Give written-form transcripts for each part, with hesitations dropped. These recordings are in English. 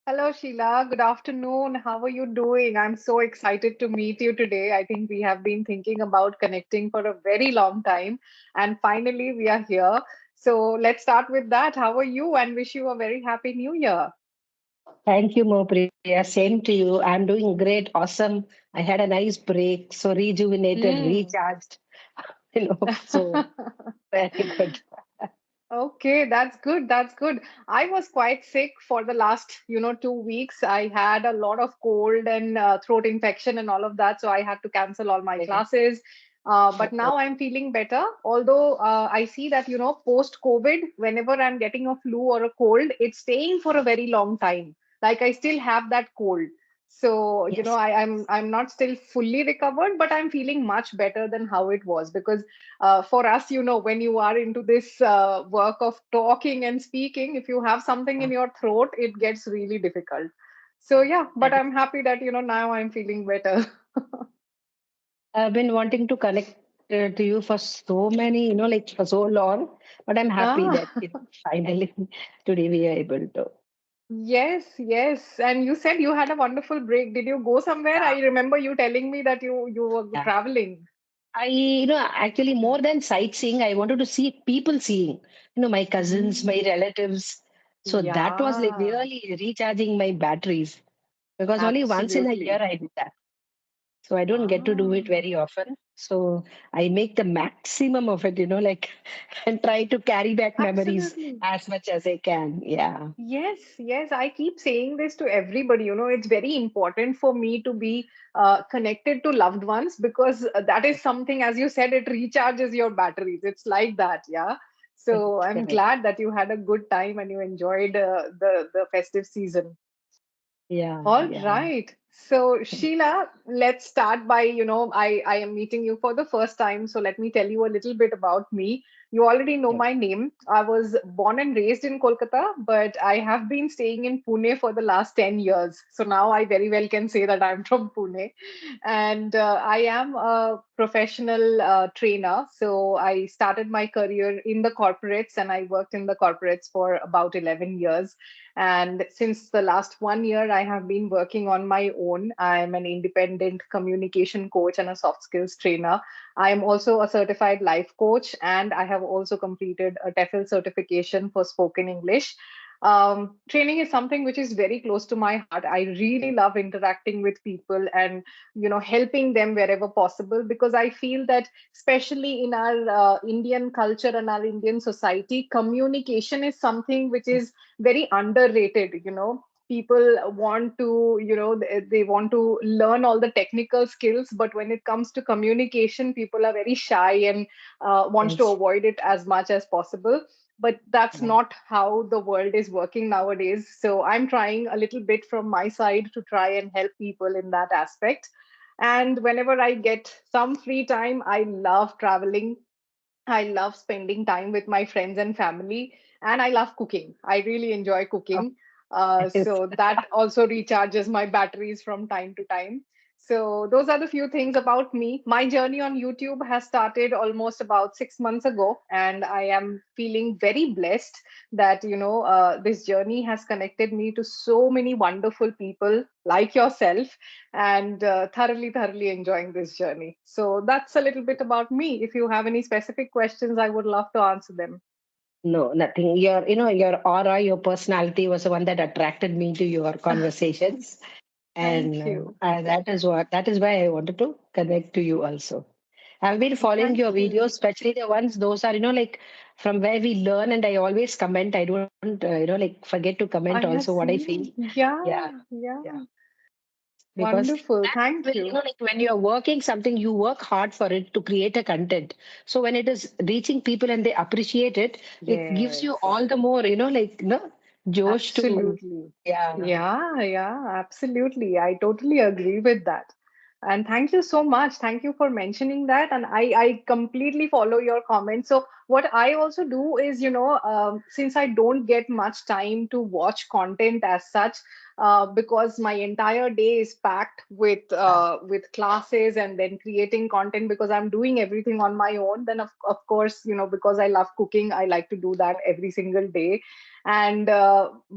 Hello, Sheila. Good afternoon. How are you doing? I'm so excited to meet you today. I think we have been thinking about connecting for a very long time, and finally we are here. So let's start with that. How are you? And wish you a very happy new year. Thank you, Mopriya. Same to you. I'm doing great, awesome. I had a nice break, so rejuvenated, Hmm. recharged, so very good. Okay, that's good. That's good. I was quite sick for the last, 2 weeks. I had a lot of cold and throat infection and all of that, so I had to cancel all my Okay. classes. But now I'm feeling better. Although I see that, post-COVID, whenever I'm getting a flu or a cold, it's staying for a very long time. Like I still have that cold. So, Yes. I'm not still fully recovered, but I'm feeling much better than how it was because for us, when you are into this work of talking and speaking, if you have something in your throat, it gets really difficult. So, yeah, but That is, I'm happy that, now I'm feeling better. I've been wanting to connect to you for so many, like for so long, but I'm happy Ah, that finally today we are able to. yes, yes. And you said you had a wonderful break. Did you go somewhere? Yeah. I remember you telling me that you were Yeah. traveling. Actually, more than sightseeing, I wanted to see people seeing, my cousins, my Mm, relatives. So that was like yeah, really recharging my batteries because only once in a year absolutely. I do that. So I don't get to do it Ah. very often. So I make the maximum of it, like, and try to carry back memories Absolutely. as much as I can. Yeah. Yes, yes, I keep saying this to everybody. It's very important for me to be connected to loved ones because that is something, as you said, it recharges your batteries. It's like that, yeah. So Correct, I'm correct. glad that you had a good time and you enjoyed the festive season. Yeah, All yeah. right. So, Sheila, let's start by, I am meeting you for the first time. So, let me tell you a little bit about me. You already know Yeah. my name. I was born and raised in Kolkata, but I have been staying in Pune for the last 10 years. So, now I very well can say that I'm from Pune. And I am a professional trainer. So, I started my career in the corporates and I worked in the corporates for about 11 years. And since the last 1 year, I have been working on my own. I'm an independent communication coach and a soft skills trainer. I am also a certified life coach, and I have also completed a TEFL certification for spoken English. Training is something which is very close to my heart. I really love interacting with people and helping them wherever possible because I feel that especially in our Indian culture and our Indian society, communication is something which is very underrated. People want to they want to learn all the technical skills, but when it comes to communication, people are very shy and wants to Yes. avoid it as much as possible. But that's Right. not how the world is working nowadays, so I'm trying a little bit from my side to try and help people in that aspect. And whenever I get some free time, I love traveling. I love spending time with my friends and family, and I love cooking. I really enjoy Oh, cooking. yes. So that also recharges my batteries from time to time. So those are the few things about me. My journey on YouTube has started almost about 6 months ago, and I am feeling very blessed that this journey has connected me to so many wonderful people like yourself, and thoroughly enjoying this journey. So that's a little bit about me. If you have any specific questions, I would love to answer them. No, nothing. Your aura, your personality was the one that attracted me to your conversations. Thank And you. that is why I wanted to connect to you also. I've been following Thank your you. videos, especially the ones those are, like from where we learn, and I always comment. I don't, like forget to comment I also have what I feel. seen. Yeah, Yeah, yeah. yeah. Because Wonderful. that will, Thank you. like when you're working something, you work hard for it to create a content. So when it is reaching people and they appreciate it, it gives you Yes. all the more, Josh to, Absolutely. yeah. Yeah, yeah, absolutely. I totally agree with that. And thank you so much. Thank you for mentioning that. And I completely follow your comments. So, what I also do is, since I don't get much time to watch content as such, because my entire day is packed Yeah, with classes and then creating content, because I'm doing everything on my own. Then of course, because I love cooking, I like to do that every single day. And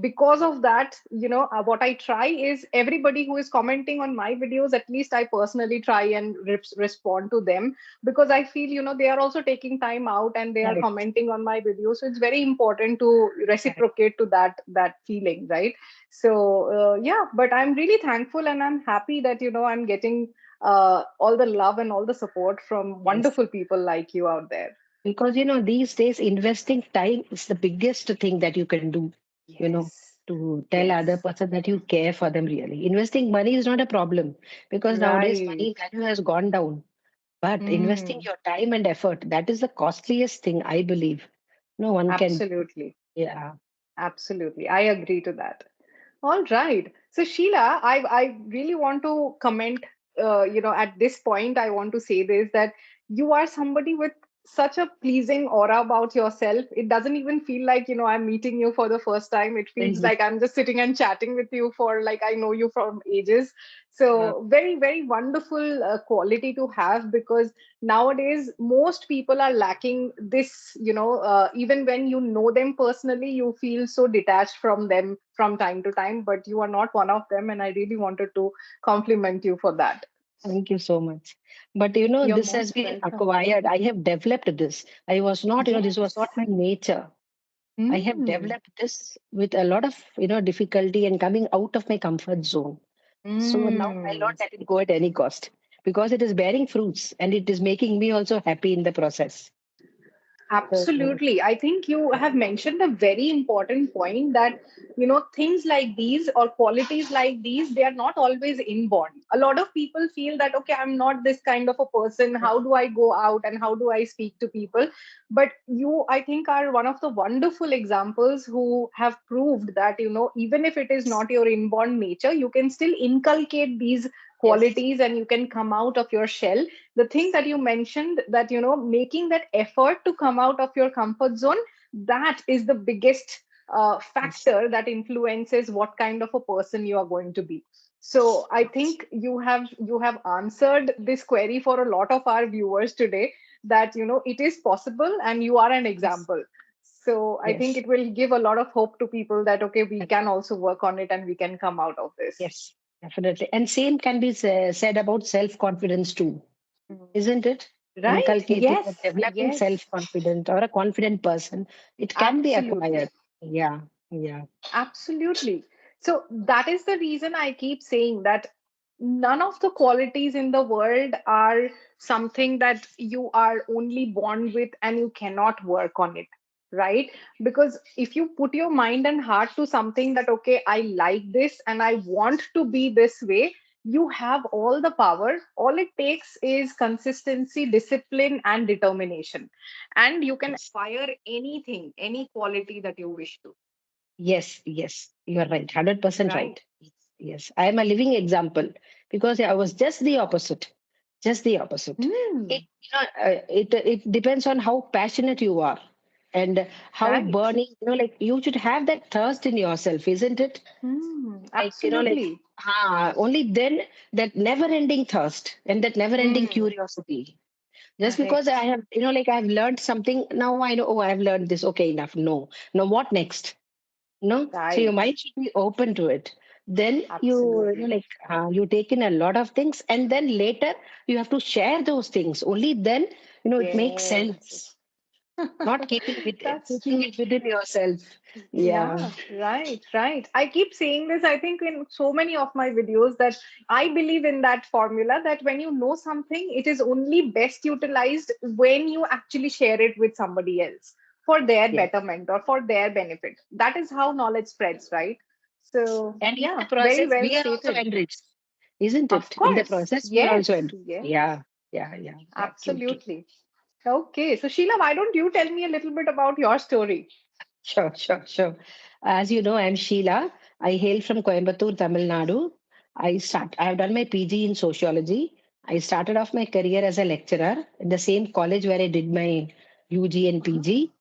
because of that, what I try is, everybody who is commenting on my videos, at least I personally try and respond to them, because I feel, they are also taking time out and they are correct, commenting on my videos. So it's very important to correct. reciprocate to that feeling, right? So yeah, but I'm really thankful and I'm happy that, I'm getting all the love and all the support from Yes. wonderful people like you out there. Because, these days, investing time is the biggest thing that you can do, you know, Yes. to tell other Yes. person that you care for them really. Investing money is not a problem because nowadays Right. money value has gone down. But investing Mm, your time and effort, that is the costliest thing, I believe. No one can, absolutely. yeah. Absolutely. I agree to that. All right. So Sheila, I really want to comment. At this point, I want to say this, that you are somebody with such a pleasing aura about yourself. It doesn't even feel like, I'm meeting you for the first time. It feels Really. like I'm just sitting and chatting with you for, like, I know you from ages. Uh, So very, very wonderful quality to have, because nowadays most people are lacking this. Even when you know them personally, you feel so detached from them from time to time, but you are not one of them, and I really wanted to compliment you for that. Thank you so much. But You're this has most been welcome. acquired. I have developed this. I was not, this was Yes. not my nature. I have Mm. developed this with a lot of, difficulty and coming out of my comfort zone. So now I'll Mm. not let it go at any cost because it is bearing fruits and it is making me also happy in the process. So, Absolutely. I think you have mentioned a very important point, that, things like these or qualities like these, they are not always inborn. A lot of people feel that, okay, I'm not this kind of a person. How do I go out and how do I speak to people? But you, I think, are one of the wonderful examples who have proved that, even if it is not your inborn nature, you can still inculcate these yes, qualities and you can come out of your shell. The thing that you mentioned, that, making that effort to come out of your comfort zone, that is the biggest yes, factor that influences what kind of a person you are going to be. So I yes, think you have answered this query for a lot of our viewers today, that, it is possible and you are an yes, example. So I think yes, it will give a lot of hope to people that, okay, we can also work on it and we can come out of this. yes, definitely. And same can be said about self-confidence too, Mm. isn't it? Right? Inculcating or Yes, developing yes. self-confidence or a confident person, it can be acquired. Absolutely. Yeah, yeah, Absolutely. So that is the reason I keep saying that none of the qualities in the world are something that you are only born with and you cannot work on it, right? Because if you put your mind and heart to something that, okay, I like this and I want to be this way, you have all the power. All it takes is consistency, discipline, and determination. And you can yes. acquire anything, any quality that you wish to, Yes, yes, you're right. 100% right? right. Yes, I am a living example because I was just the opposite. Just the opposite. Hmm. It depends on how passionate you are and how Right. burning, like you should have that thirst in yourself, isn't it? Hmm. Like, Absolutely. only then that never ending thirst and that never ending Hmm. curiosity. Just because I Correct. have, like I've learned something, now I know, oh, I've learned this. Okay, enough. No, no, what next? No, so your Right. mind should be open to it. Then Absolutely. you take in a lot of things and then later you have to share those things. Only then it makes Yes. sense, not keeping That's keeping true. it within yourself. Yeah. Yeah, right, right. I keep saying this, I think, in so many of my videos, that I believe in that formula, that when you know something, it is only best utilized when you actually share it with somebody else for their Yes. betterment or for their benefit. That is how knowledge spreads, right? So, And in the yeah, very process well we are also stated. enriched, isn't Of it? In the course. process we are also Yes, enriched. yes, Yeah, yeah, yeah, yeah, true, true. absolutely. Okay, so Sheila, why don't you tell me a little bit about your story? Sure, sure, sure. As you know, I'm Sheila. I hail from Coimbatore, Tamil Nadu. I have done my PG in sociology. I started off my career as a lecturer in the same college where I did my UG and PG.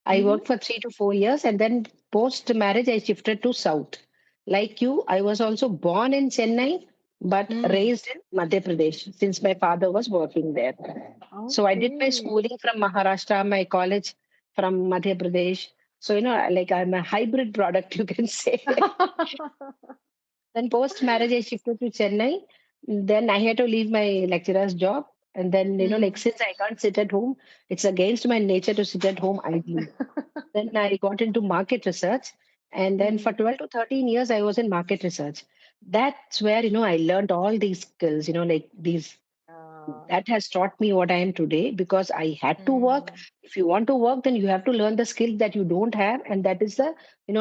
I Mm-hmm. worked for 3 to 4 years, and then post marriage, I shifted to South. Like you, I was also born in Chennai, but Hmm. raised in Madhya Pradesh since my father was working there. So I did my Okay. schooling from Maharashtra, my college from Madhya Pradesh. So, like I'm a hybrid product, you can say. Then post marriage, I shifted to Chennai. Then I had to leave my lecturer's job. And then, like Hmm. since I can't sit at home, it's against my nature to sit at home idly. Then I got into market research. And then for Hmm. 12 to 13 years, I was in market research. That's where, I learned all these skills, like these Yeah. that has taught me what I am today because I had to work. Hmm. If you want to work, then you have to learn the skill that you don't have, and that is the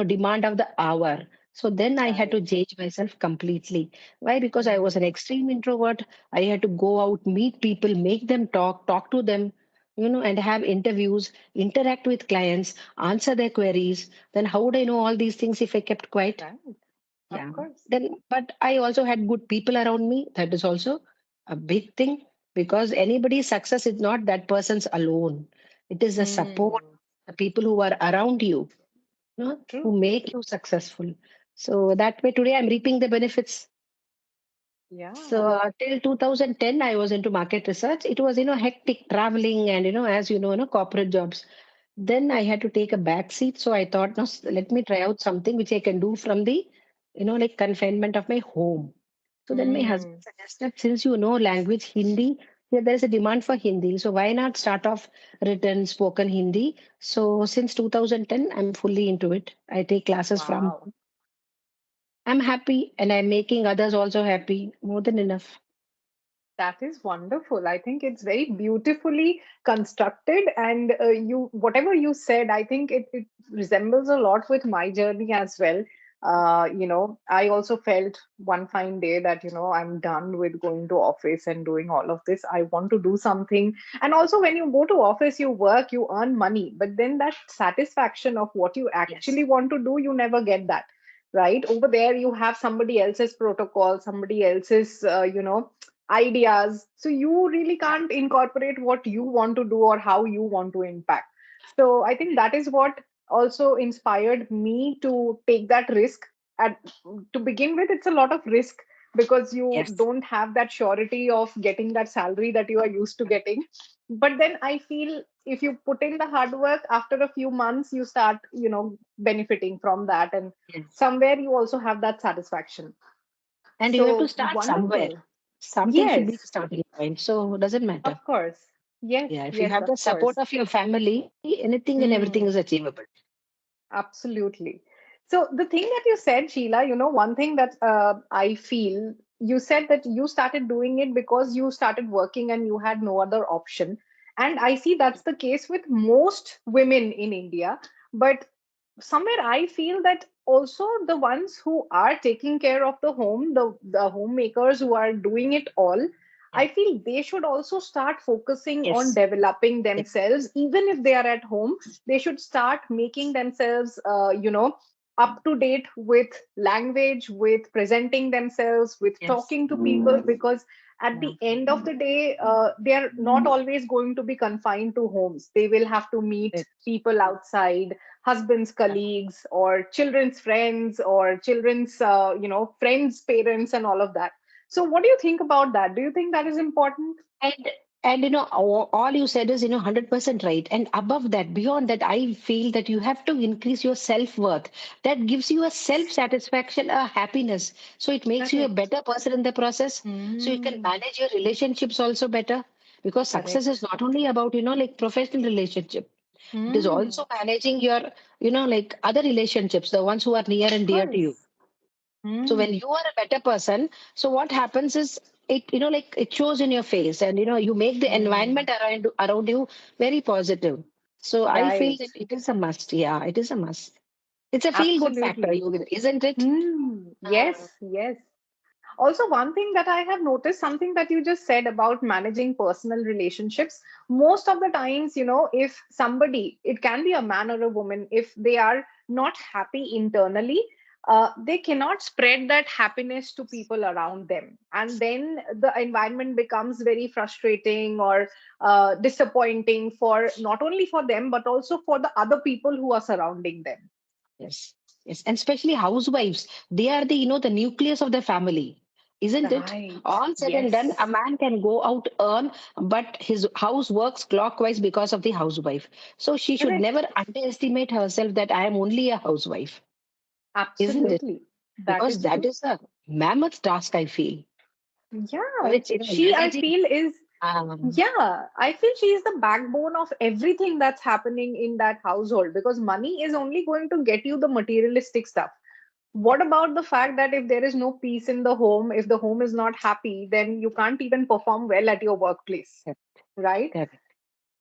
demand of the hour. So then I had to Right. change myself completely. Why? Because I was an Hmm. extreme introvert. I had to go out, meet people, make them talk to them, and have interviews, interact with clients, answer their queries. Then how would I know all these things if I kept quiet? Right. Of Yeah. course. Then, but I also had good people around me. That is also a big thing because anybody's success is not that person's alone. It is the support, Hmm. the people who are around you, who True. make you successful. So that way, today I'm reaping the benefits. So Yeah. till 2010, I was into market research. It was, hectic traveling and, as corporate jobs. Then I had to take a back seat. So I thought, no, let me try out something which I can do from the, like confinement of my home. So then my husband Hmm. suggested, since you know language Hindi, here there is a demand for Hindi. So why not start off written, spoken Hindi? So since 2010, I'm fully into it. I take classes from. Wow. I'm happy and I'm making others also happy. More than enough. That is wonderful. I think it's very beautifully constructed, and whatever you said, I think it resembles a lot with my journey as well. I also felt one fine day that I'm done with going to office and doing all of this. I want to do something. And also, when you go to office, you work, you earn money, but then that satisfaction of what you Yes. actually want to do, you never get that. Right over there, you have somebody else's protocol, somebody else's ideas, so you really Yeah. can't incorporate what you want to do or how you want to impact. So I think that is what also inspired me to take that risk. At To begin with, it's a lot of risk because you Yes. don't have that surety of getting that salary that you are used to getting. But then I feel if you put in the hard work, after a few months you start benefiting from that, and Yes. somewhere you also have that satisfaction. And you have to So start somewhere. wonderful. Something should be Yes, the starting point. So it doesn't matter. of course. Yes, Yeah. If you yes, have of the support course. of your family, anything and everything is Hmm, achievable. absolutely. So the thing that you said, Sheila, one thing that I feel, you said that you started doing it because you started working and you had no other option. And I see that's the case with most women in India. But somewhere I feel that also the ones who are taking care of the home, the homemakers who are doing it all, Yeah. I feel they should also start focusing on Yes. developing Yes. themselves. Even if they are at home, they should start making themselves up to date with language, with presenting themselves, with Yes. talking to people, because at Yeah. the end of the day, they are not always going to be confined to homes. They will have to meet Right. people outside, husband's Yeah. colleagues or children's friends or children's friends parents and all of that. So what do you think about that? Do you think that is important? And all you said is 100% right. And above that, beyond that, I feel that you have to increase your self-worth. That gives you a self-satisfaction, a happiness. So it makes you a Correct. better person in the process. So you can Hmm. manage your relationships also better. Because success is Correct. not only about like professional relationship. It is Hmm. also managing your like other relationships, the ones who are near Of and dear to you. course. So when Hmm. you are a better person, so what happens is it like it shows in your face, and you make the Hmm. environment around you very positive. So I feel Right. that it is a must. Yeah, it is a must. It's a feel good factor, Absolutely. isn't it? Hmm. Uh, Yes. Yes. Also, one thing that I have noticed, something that you just said about managing personal relationships, most of the times, if somebody, it can be a man or a woman, if they are not happy internally, they cannot spread that happiness to people around them, and then the environment becomes very frustrating or disappointing for not only for them but also for the other people who are surrounding them. Yes, yes, and especially housewives. They are the nucleus of the family, isn't it? Right. All said and done, a Yes. man can go out earn, but his house works clockwise because of the housewife. So she should Correct. never underestimate herself that I am only a housewife, isn't it? Absolutely. That Because is that true. is a mammoth task, I feel, Yeah. which She, I managing. feel, is, Um, yeah, I feel she is the backbone of everything that's happening in that household, because money is only going to get you the materialistic stuff. What about the fact that if there is no peace in the home, if the home is not happy, then you can't even perform well at your workplace, right? correct.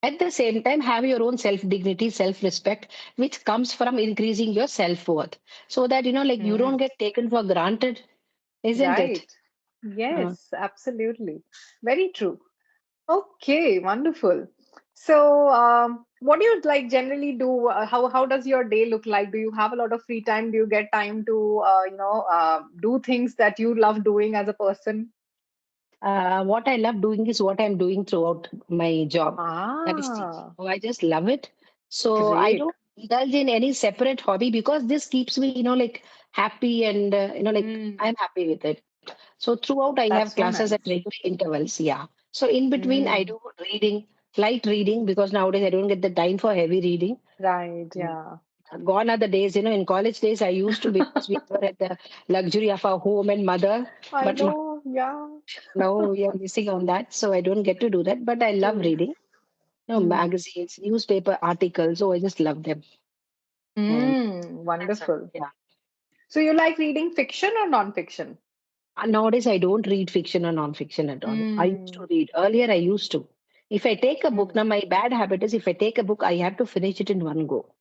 At the same time, have your own self dignity, self respect, which comes from increasing your self worth. So that, like, you don't Hmm. get taken for granted, isn't it? Right. Uh, Yes, absolutely. Very true. Okay, wonderful. So, what do you like generally do? How does your day look like? Do you have a lot of free time? Do you get time to do things that you love doing as a person? what I love doing is what I'm doing throughout my job. That is teaching. Ah, Oh, I just love it. So I great. don't indulge in any separate hobby because this keeps me, like, happy and, like, Hmm, I'm happy with it. So throughout, I have that's so classes at nice. regular intervals. Yeah. So in between, I Hmm, do reading, light reading, because nowadays I don't get the time for heavy reading. right, Mm. yeah. Gone are the days, in college days, I used to, because we were at the luxury of our home and mother. I But know, yeah. now we are missing on that. So I don't get to do that. But I love True. reading, Hmm. magazines, newspaper articles. So I just love them. And that's it. Wonderful. Yeah. So you like reading fiction or non-fiction? Nowadays, I don't read fiction or non-fiction at all. I used to Hmm. read. Earlier, I used to. If I take a book, Hmm. now my bad habit is if I take a book, I have to finish it in one go.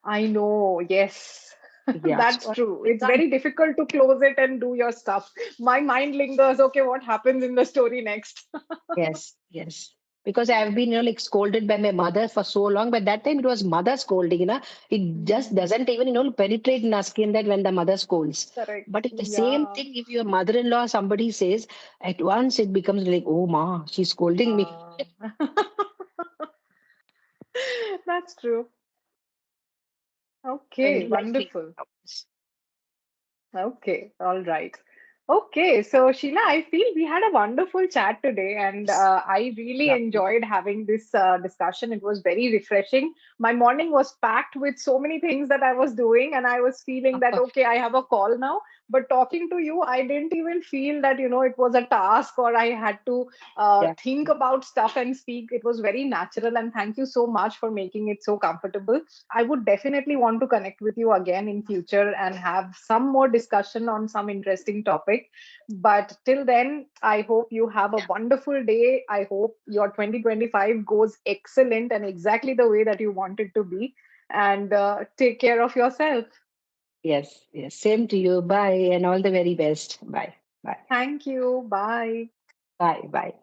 I know, yes. Yeah. That's So true. I It's can't. very difficult to close it and do your stuff. My mind lingers, okay, what happens in the story next? Yes, yes. Because I have been, like, scolded by my mother for so long. But that time it was mother scolding, It just Hmm. doesn't even, penetrate in our skin that when the mother scolds. Correct. But if the same Yeah. thing, if your mother-in-law, somebody says, at once it becomes like, oh, ma, she's scolding me. Ah. That's true. So I Okay, do like reading wonderful. novels. Okay, all right. Okay, so Sheila, I feel we had a wonderful chat today, and I really Lovely. enjoyed having this discussion. It was very refreshing. My morning was packed with so many things that I was doing, and I was feeling that, okay, I have a call now. But talking to you, I didn't even feel that, it was a task or I had to Yeah. think about stuff and speak. It was very natural, and thank you so much for making it so comfortable. I would definitely want to connect with you again in future and have some more discussion on some interesting topic. But till then, I hope you have a wonderful day. I hope your 2025 goes excellent and exactly the way that you want it to be. And take care of yourself. Yes, yes. Same to you. Bye, and all the very best. Bye. Bye. Thank you. Bye. Bye. Bye.